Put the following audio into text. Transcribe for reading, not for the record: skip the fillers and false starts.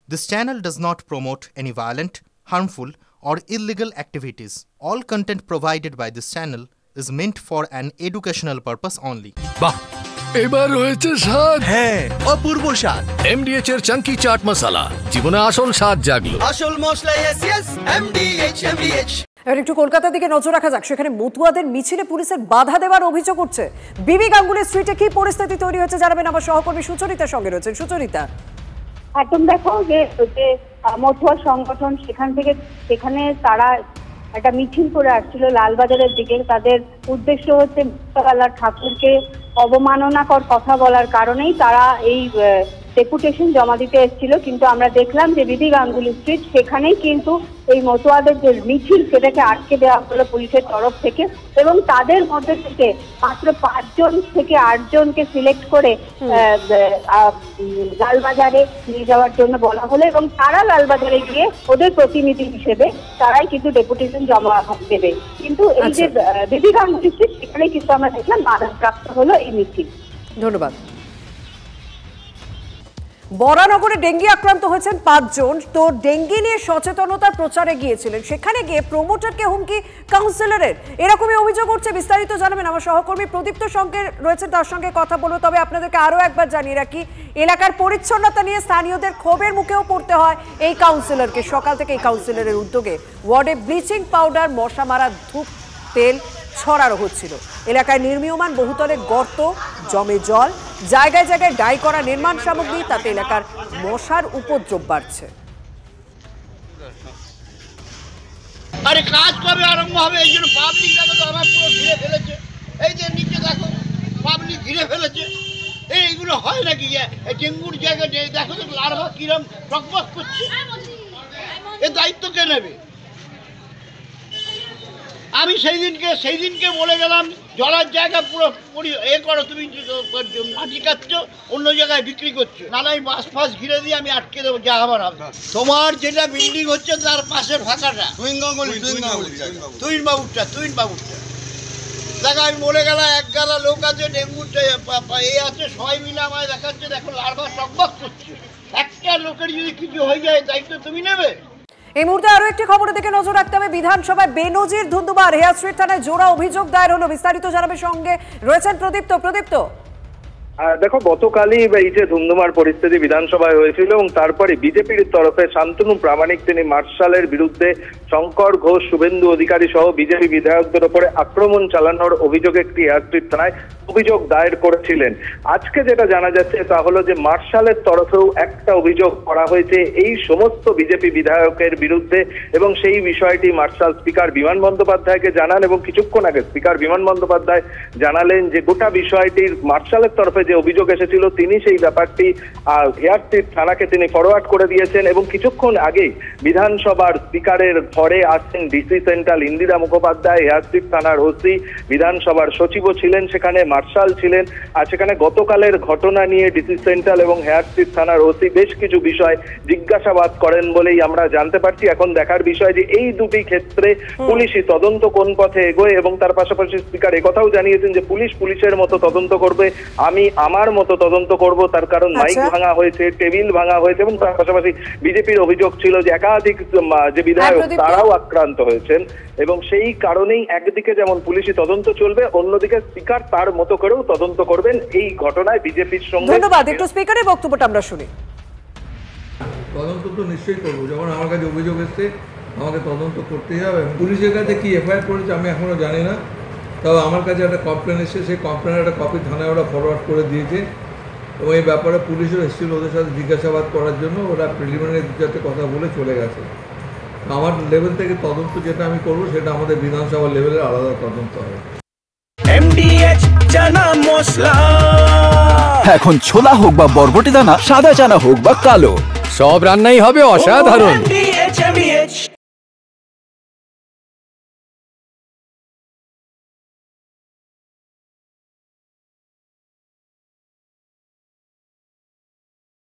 This channel does not promote any violent, harmful, or illegal activities. All content provided by this channel is meant for an educational purpose only. বাহ, এবার হয়েছে স্বাদ। হ্যাঁ, অপূর্ব স্বাদ। MDH এর চাঙ্কি চাট মশলা, জীবনে আসল স্বাদ জাগলো। আসল মশলা yes MDH। এবার একটু কলকাতার দিকে নজর রাখা যাক। সেখানে মতুয়াদের মিছিলে পুলিশের বাধা দেওয়ার অভিযোগ উঠছে। বিবি গাঙ্গুলি স্ট্রিটে কি পরিস্থিতি তৈরি হচ্ছে জানাবেন আমার সহকর্মী সুচরিতার সঙ্গে রয়েছেন। সুচরিতা, একদম দেখো যে মতুয়া সংগঠন সেখানে তারা একটা মিছিল করে আসছিল লালবাজারের দিকে। তাদের উদ্দেশ্য হচ্ছে মুক্তাগালা ঠাকুরকে অবমাননাকর কথা বলার কারণেই তারা এই ডেপুটেশন জমা দিতে এসেছিল। কিন্তু আমরা দেখলাম যে বিবি গাঙ্গুলি স্ট্রিট সেখানেই কিন্তু এই মতুয়াদের যে মিছিল সেটাকে আটকে দেওয়া হলো পুলিশের তরফ থেকে, এবং তাদের মধ্যে থেকে মাত্র 5 থেকে 8 জনকে সিলেক্ট করে লালবাজারে নিয়ে যাওয়ার জন্য বলা হলো, এবং তারা লালবাজারে গিয়ে ওদের প্রতিনিধি হিসেবে তারাই কিন্তু ডেপুটেশন জমা দেবে। কিন্তু এই যে বিবি গাঙ্গুলি স্ট্রিট সেখানে কিন্তু আমরা দেখলাম বাধাপ্রাপ্ত হলো এই মিছিল। ধন্যবাদ। বরানগরে ডেঙ্গি আক্রান্ত হয়েছেন 5 জন। তো ডেঙ্গি নিয়ে সচেতনতার প্রচারে গিয়েছিলেন, সেখানে গিয়ে প্রমোটারকে হুমকি কাউন্সিলরের, এরকমই অভিযোগ উঠছে। বিস্তারিত জানাবেন আমার সহকর্মী প্রদীপ্ত সঙ্গে রয়েছেন, তার সঙ্গে কথা বলবো। তবে আপনাদেরকে আরও একবার জানিয়ে রাখি, এলাকার পরিচ্ছন্নতা নিয়ে স্থানীয়দের ক্ষোভের মুখেও পড়তে হয় এই কাউন্সিলরকে। সকাল থেকে এই কাউন্সিলরের উদ্যোগে ওয়ার্ডে ব্লিচিং পাউডার, মশা মারা ধূপ তেল ছড়ানো হচ্ছিল। এলাকায় নির্মীয়মান বহুতলে গর্ত, জমে জল, জায়গায় জায়গায় ডাই করা নির্মাণ সামগ্রী, তাতে এলাকার মশার উপদ্রব বাড়ছে। আরে কাজ কবে আরম্ভ হবে? এই জন্য পাবলিক আমার পুরো ঘিরে ফেলেছে। এই যে নিচে দেখো পাবলিক ঘিরে ফেলেছে। এইগুলো হয় নাকি? ডেঙ্গুর জায়গায় দেখো তো লার্ভা কিরম টকবক করছে। এ দায়িত্ব কে নেবে? আমি সেই দিনকে বলে গেলাম জলার জায়গা পুরো করো, তুমি মাটি কাটছ, অন্য জায়গায় বিক্রি করছো, নানাই বাস ফাঁস ঘিরে দিয়ে আমি আটকে দেবো, যা আবার হবে। তোমার যেটা বিল্ডিং হচ্ছে তার পাশের ফাঁকাটা তুইন বাবুরটা দেখো, আমি বলে গেলাম 11 লোক আছে ডেঙ্গুর আছে, সবাই মিলে আমায় দেখাচ্ছে দেখো লার্ভা টকবক করছে। একটা লোকের যদি কিছু হয়ে যায় দায়িত্ব তুমি নেবে? এই মুহূর্তে আরো একটি খবরের দিকে নজর রাখতে হবে। বিধানসভায় বেনজির ধুন্দুমার, হেয়ার স্ট্রিট থানায় জোড়া অভিযোগ দায়ের হলো। বিস্তারিত জানাবে সঙ্গে রয়েছেন প্রদীপ্ত। দেখো, গতকালই এই যে ধুমধুমার পরিস্থিতি বিধানসভায় হয়েছিল, এবং তারপরে বিজেপির তরফে শান্তনু প্রামাণিক তিনি মার্শালের বিরুদ্ধে শঙ্কর ঘোষ, শুভেন্দু অধিকারী সহ বিজেপি বিধায়কদের উপরে আক্রমণ চালানোর অভিযোগে একটি হেয়ার স্ট্রিট থানায় অভিযোগ দায়ের করেছিলেন। আজকে যেটা জানা যাচ্ছে তা হলো যে মার্শালের তরফেও একটা অভিযোগ করা হয়েছে এই সমস্ত বিজেপি বিধায়কের বিরুদ্ধে, এবং সেই বিষয়টি মার্শাল স্পিকার বিমান বন্দ্যোপাধ্যায়কে জানান, এবং কিছুক্ষণ আগে স্পিকার বিমান বন্দ্যোপাধ্যায় জানালেন যে গোটা বিষয়টির মার্শালের তরফে যে অভিযোগ এসেছিল তিনি সেই ব্যাপারটি হেয়ার স্ট্রিট থানাকে তিনি ফরওয়ার্ড করে দিয়েছেন। এবং কিছুক্ষণ আগেই বিধানসভার স্পিকারের ঘরে আসছেন DC central Indira Mukhopadhyay, Hare Street থানার ওসি, বিধানসভার সচিবও ছিলেন সেখানে, মার্শাল ছিলেন। আর সেখানে গতকালের ঘটনা নিয়ে ডিসি সেন্ট্রাল এবং হেয়ার স্ট্রিট থানার ওসি বেশ কিছু বিষয় জিজ্ঞাসাবাদ করেন বলেই আমরা জানতে পারছি। এখন দেখার বিষয় যে এই দুটি ক্ষেত্রে পুলিশি তদন্ত কোন পথে এগোয়, এবং তার পাশাপাশি স্পিকার একথাও জানিয়েছেন যে পুলিশের মতো তদন্ত করবে, আমি আমার মতো তদন্ত করব। তার কারণ মাইক ভাঙা হয়েছে, টেবিল ভাঙা হয়েছে, এবং তার পাশাপাশি বিজেপির অভিযোগ ছিল যে একাধিক যে বিধায়ক তারাও আক্রান্ত হয়েছেন, এবং সেই কারণেই একদিকে যেমন পুলিশি তদন্ত চলবে, অন্যদিকে স্পিকার তার মতো করেও তদন্ত করবেন এই ঘটনায় বিজেপির সঙ্গে। ধন্যবাদ। একটু স্পিকারের বক্তব্যটা আমরা শুনি। তদন্ত তো নিশ্চয়ই করবো, যখন আমার কাছে অভিযোগ এসছে আমাকে তদন্ত করতেই হবে। পুলিশের কাছে কি এফআইআর করেছে আমি এখনো জানি না, তবে আমার কাছে একটা কমপ্লেন এসেছে, সেই কমপ্লেনের একটা কপি থানায় ওরা ফরওয়ার্ড করে দিয়েছে, এবং এই ব্যাপারে পুলিশও এসেছিল ওদের সাথে জিজ্ঞাসাবাদ করার জন্য। ওরা প্রিলিমিনারি যাতে কথা বলে চলে গেছে। আমার লেভেল থেকে তদন্ত যেটা আমি করবো সেটা আমাদের বিধানসভা লেভেলের আলাদা তদন্ত হবে। MDH চানা মশলা, এখন ছোলা হোক বা বরবটি দানা, সাদা চানা হোক বা কালো, সব রান্নাই হবে অসাধারণ। MDH